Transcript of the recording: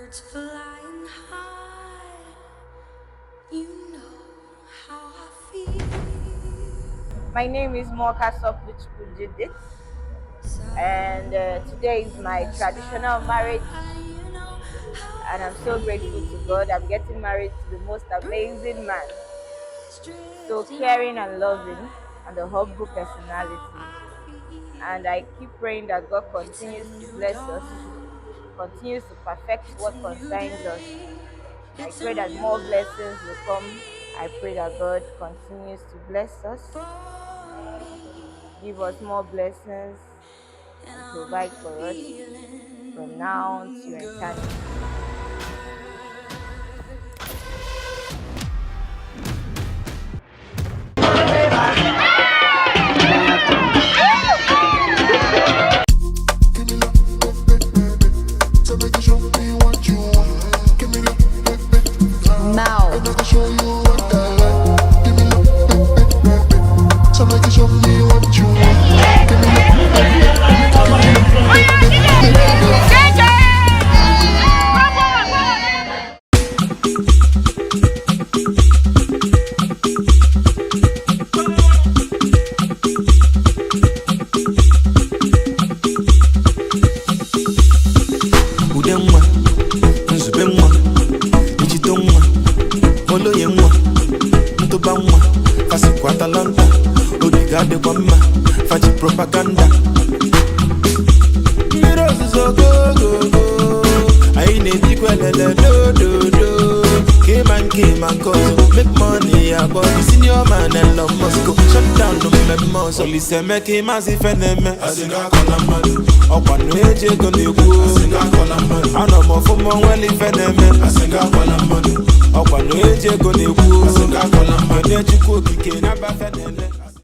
birds flying high. You know how I feel. My name is Sopuluchukwu, and today is my traditional marriage, and I'm so grateful to God. I'm getting married to the most amazing man, so caring and loving, and a humble personality. And I keep praying that God continues to bless us, continues to perfect what concerns us. I pray that more blessings will come. I pray that God continues to bless us, give us more blessings, and provide for us from now to eternity. Now. Propaganda. Mirrors is so go go go. I need equal do. Came and go to make money about the senior man and love must go. Shut down the members. Only say make him as if enemy. I sing a column. Up on the edge go to go. I sing a column. I know more for more well if enemy. I sing a column. Up on the edge go to go. I sing a column. I need you go kick in a